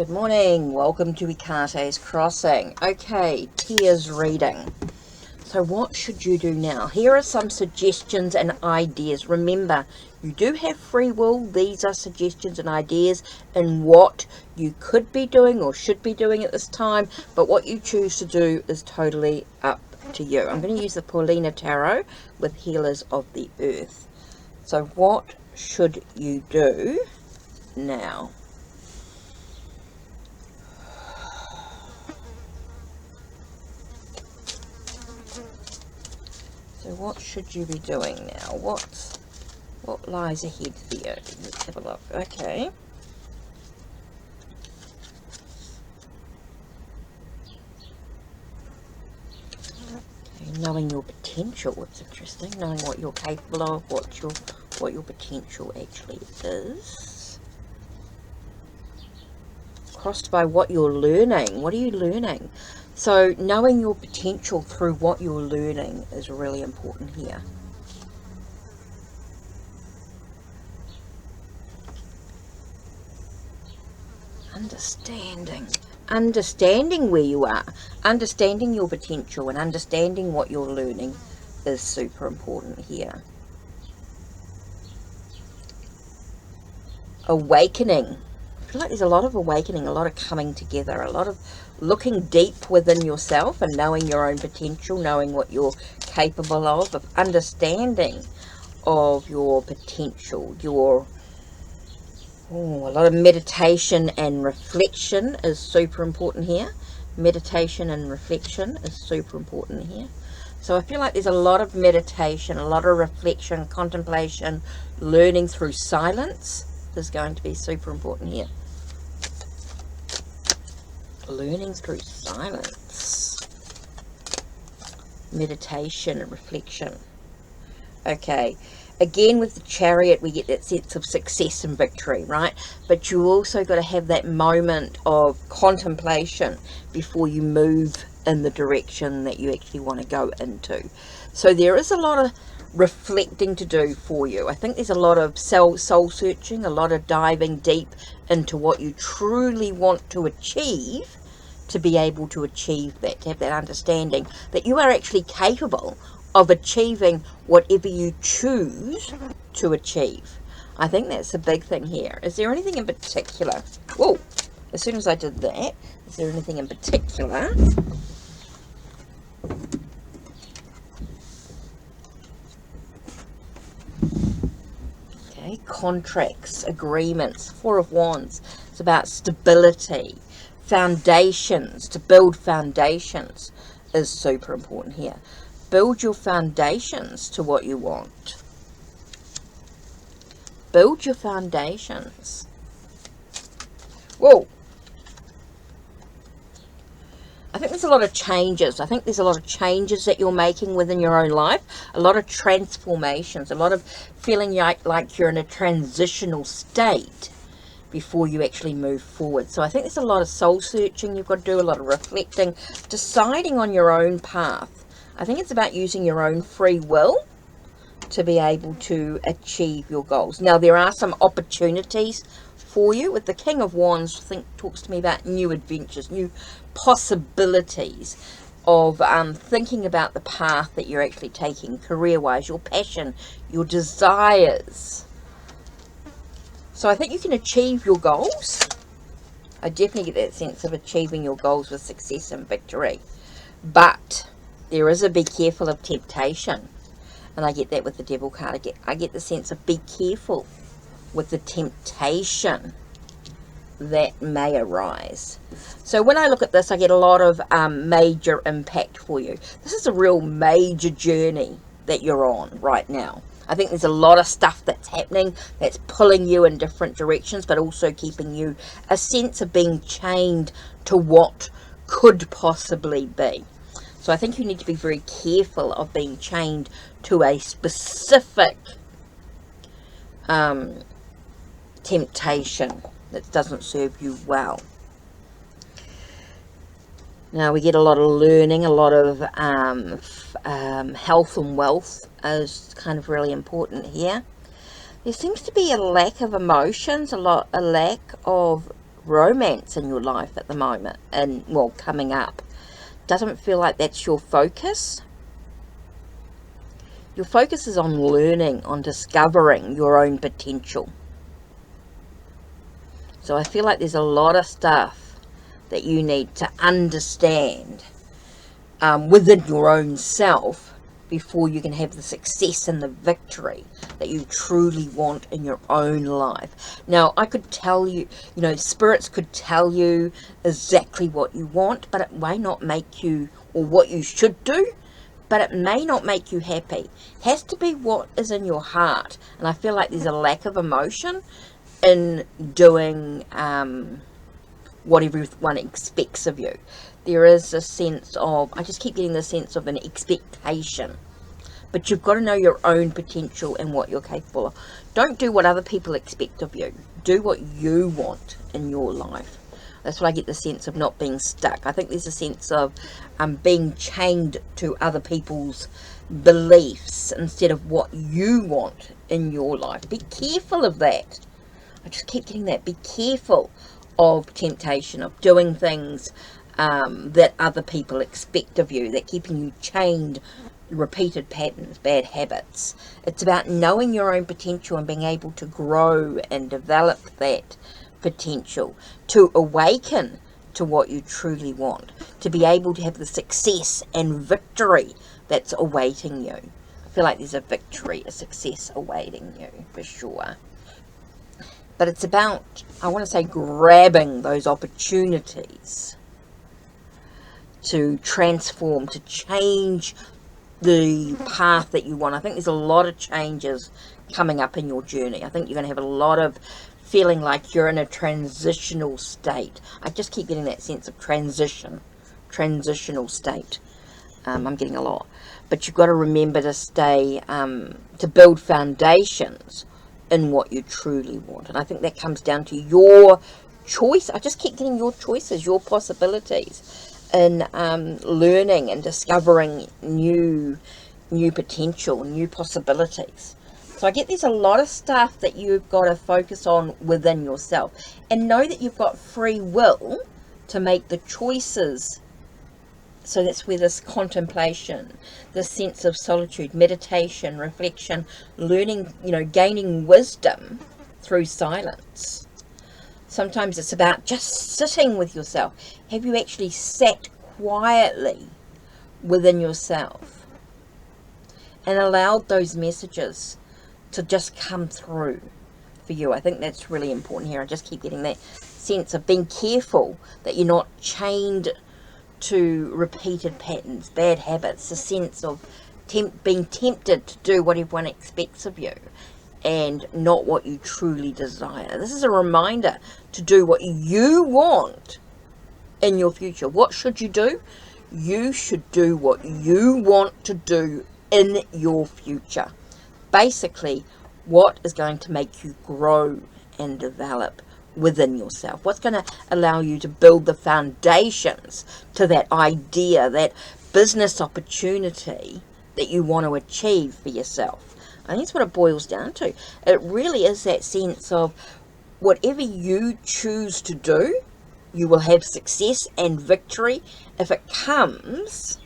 Good morning. Welcome to Ikate's Crossing. Okay, Tears reading. So what should you do now? Here are some suggestions and ideas. Remember, you do have free will. These are suggestions and ideas in what you could be doing or should be doing at this time. But what you choose to do is totally up to you. I'm going to use the Paulina Tarot with Healers of the Earth. So what should you do now? So what should you be doing now? What lies ahead for you? Let's have a look. Okay. Knowing your potential, it's interesting. Knowing what you're capable of, what your potential actually is. Crossed by what you're learning. What are you learning? So knowing your potential through what you're learning is really important here. Understanding where you are, understanding your potential and understanding what you're learning is super important here. Awakening. I feel like there's a lot of awakening, a lot of coming together, a lot of looking deep within yourself and knowing your own potential, knowing what you're capable of understanding of your potential, a lot of meditation and reflection is super important here. Meditation and reflection is super important here. So I feel like there's a lot of meditation, a lot of reflection, contemplation, learning through silence is going to be super important here. Learning through silence. Meditation and reflection. Okay. Again, with the Chariot, we get that sense of success and victory, right? But you also got to have that moment of contemplation before you move in the direction that you actually want to go into. So there is a lot of reflecting to do for you. I think there's a lot of soul searching, a lot of diving deep into what you truly want to achieve, to be able to achieve that, to have that understanding that you are actually capable of achieving whatever you choose to achieve. I think that's a big thing here. Is there anything in particular? Whoa, as soon as I did that, is there anything in particular? Okay, contracts, agreements, Four of Wands. It's about stability, foundations. To build foundations is super important here. Build your foundations to what you want. Build your foundations. Whoa. I think there's a lot of changes. I think there's a lot of changes that you're making within your own life. A lot of transformations. A lot of feeling like you're in a transitional state before you actually move forward. So I think there's a lot of soul searching you've got to do, a lot of reflecting, deciding on your own path. I think it's about using your own free will to be able to achieve your goals. Now, there are some opportunities for you. With the King of Wands, talks to me about new adventures, new possibilities of thinking about the path that you're actually taking, career-wise, your passion, your desires. So I think you can achieve your goals. I definitely get that sense of achieving your goals with success and victory. But there is a be careful of temptation. And I get that with the Devil card. I get the sense of be careful with the temptation that may arise. So when I look at this, I get a lot of major impact for you. This is a real major journey that you're on right now. I think there's a lot of stuff that's happening that's pulling you in different directions, but also keeping you a sense of being chained to what could possibly be. So I think you need to be very careful of being chained to a specific temptation that doesn't serve you well. Now we get a lot of learning, a lot of health and wealth is kind of really important here. There seems to be a lack of emotions, a lack of romance in your life at the moment, and well, coming up. Doesn't feel like that's your focus. Your focus is on learning, on discovering your own potential. So I feel like there's a lot of stuff that you need to understand within your own self before you can have the success and the victory that you truly want in your own life. Now, I could tell you, spirits could tell you exactly what you want, but it may not make you, or what you should do, but it may not make you happy. It has to be what is in your heart. And I feel like there's a lack of emotion in doing what everyone expects of you. There is a sense of, I just keep getting the sense of an expectation. But you've got to know your own potential and what you're capable of. Don't do what other people expect of you. Do what you want in your life. That's what I get the sense of not being stuck. I think there's a sense of being chained to other people's beliefs instead of what you want in your life. Be careful of that. I just keep getting that. Be careful of temptation, of doing things that other people expect of you, that keeping you chained, repeated patterns, bad habits. It's about knowing your own potential and being able to grow and develop that potential, to awaken to what you truly want, to be able to have the success and victory that's awaiting you. I feel like there's a victory, a success awaiting you for sure. But it's about, I want to say, grabbing those opportunities to transform, to change the path that you want. I think there's a lot of changes coming up in your journey. I think you're going to have a lot of feeling like you're in a transitional state. I just keep getting that sense of transitional state. I'm getting a lot. But you've got to remember to stay, to build foundations in what you truly want. And I think that comes down to your choice. I just keep getting your choices, your possibilities in learning and discovering new potential, new possibilities. So I get there's a lot of stuff that you've got to focus on within yourself, and know that you've got free will to make the choices. So that's where this contemplation, this sense of solitude, meditation, reflection, learning, gaining wisdom through silence. Sometimes it's about just sitting with yourself. Have you actually sat quietly within yourself and allowed those messages to just come through for you? I think that's really important here. I just keep getting that sense of being careful that you're not chained to repeated patterns, bad habits, a sense of being tempted to do what everyone expects of you and not what you truly desire. This is a reminder to do what you want in your future. What should you do? You should do what you want to do in your future. Basically, what is going to make you grow and develop within yourself? What's going to allow you to build the foundations to that idea, that business opportunity that you want to achieve for yourself? I think that's what it boils down to. It really is that sense of whatever you choose to do, you will have success and victory if it comes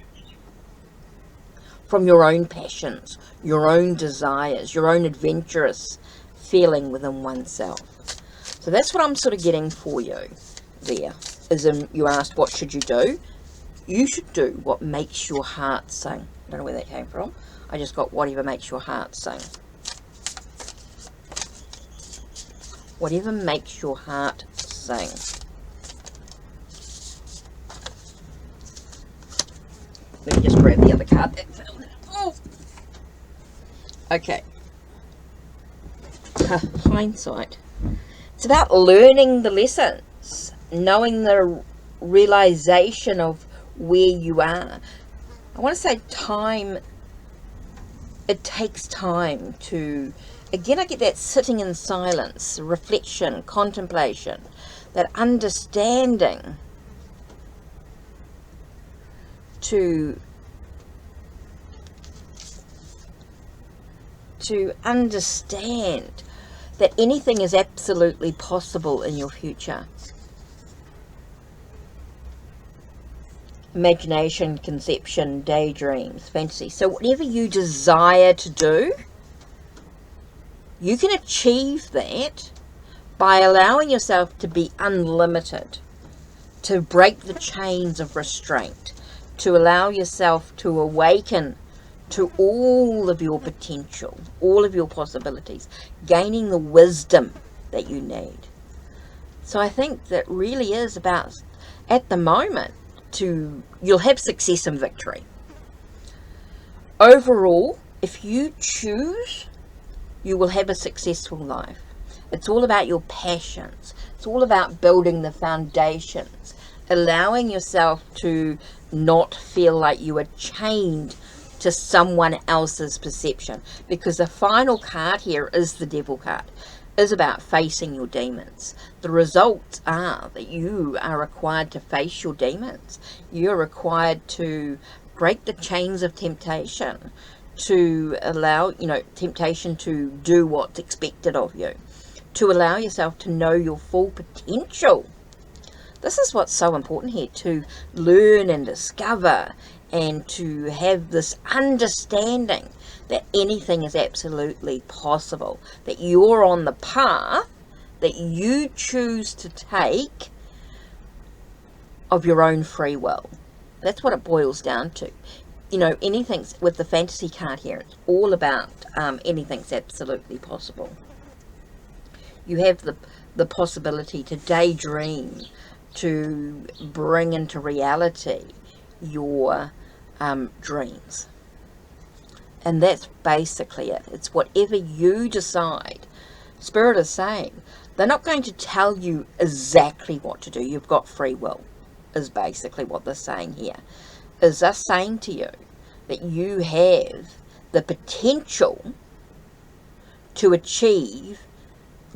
from your own passions, your own desires, your own adventurous feeling within oneself. So that's what I'm sort of getting for you there. Is you asked, what should you do? You should do what makes your heart sing. I don't know where that came from. I just got whatever makes your heart sing. Whatever makes your heart sing. Let me just grab the other card that fell down. Oh. Okay. Hindsight. It's about learning the lessons, knowing the realization of where you are. I want to say time. It takes time to, again, I get that sitting in silence, reflection, contemplation, that understanding to understand that anything is absolutely possible in your future. imagination, conception, daydreams, fantasy. So whatever you desire to do, you can achieve that by allowing yourself to be unlimited, to break the chains of restraint, to allow yourself to awaken to all of your potential, all of your possibilities, gaining the wisdom that you need. So I think that really is about, at the moment, you'll have success and victory. Overall, if you choose, you will have a successful life. It's all about your passions. It's all about building the foundations, allowing yourself to not feel like you are chained to someone else's perception, because the final card here is the Devil card, is about facing your demons. The results are that you are required to face your demons. You're required to break the chains of temptation, to allow, temptation to do what's expected of you, to allow yourself to know your full potential. This is what's so important here, to learn and discover and to have this understanding that anything is absolutely possible, that you're on the path that you choose to take of your own free will. That's what it boils down to. Anything's, with the fantasy card here, it's all about anything's absolutely possible. You have the possibility to daydream, to bring into reality your dreams. And that's basically it. It's whatever you decide. Spirit is saying, they're not going to tell you exactly what to do. You've got free will, is basically what they're saying here. Is they're saying to you that you have the potential to achieve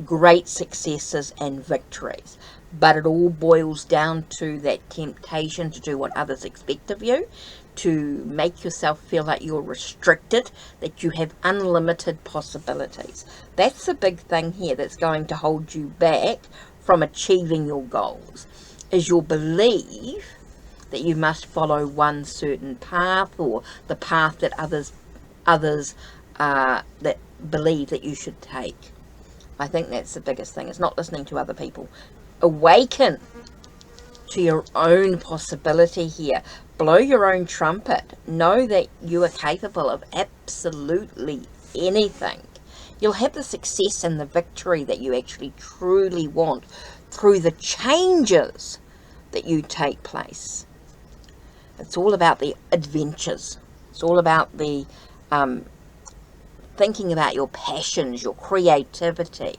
great successes and victories. But it all boils down to that temptation to do what others expect of you, to make yourself feel like you're restricted, that you have unlimited possibilities. That's the big thing here that's going to hold you back from achieving your goals, is your belief that you must follow one certain path, or the path that others that believe that you should take. I think that's the biggest thing. It's not listening to other people. Awaken to your own possibility here. Blow your own trumpet. Know that you are capable of absolutely anything. You'll have the success and the victory that you actually truly want through the changes that you take place. It's all about the adventures. It's all about the thinking about your passions, your creativity,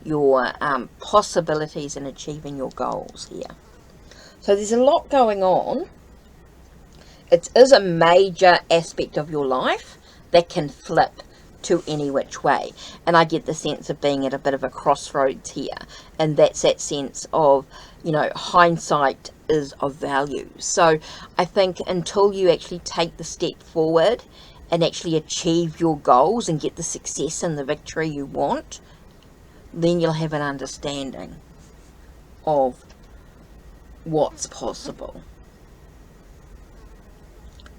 your possibilities in achieving your goals here. So there's a lot going on. It is a major aspect of your life that can flip to any which way. And I get the sense of being at a bit of a crossroads here. And that's that sense of, hindsight is of value. So I think until you actually take the step forward and actually achieve your goals and get the success and the victory you want, then you'll have an understanding of what's possible.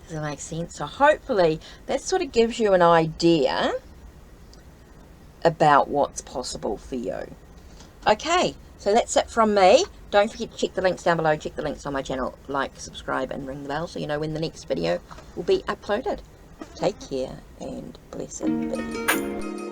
Does that make sense? So hopefully that sort of gives you an idea about what's possible for you. Okay, so that's it from me. Don't forget to check the links down below. Check the links on my channel. Like, subscribe, and ring the bell so you know when the next video will be uploaded. Take care and blessed be.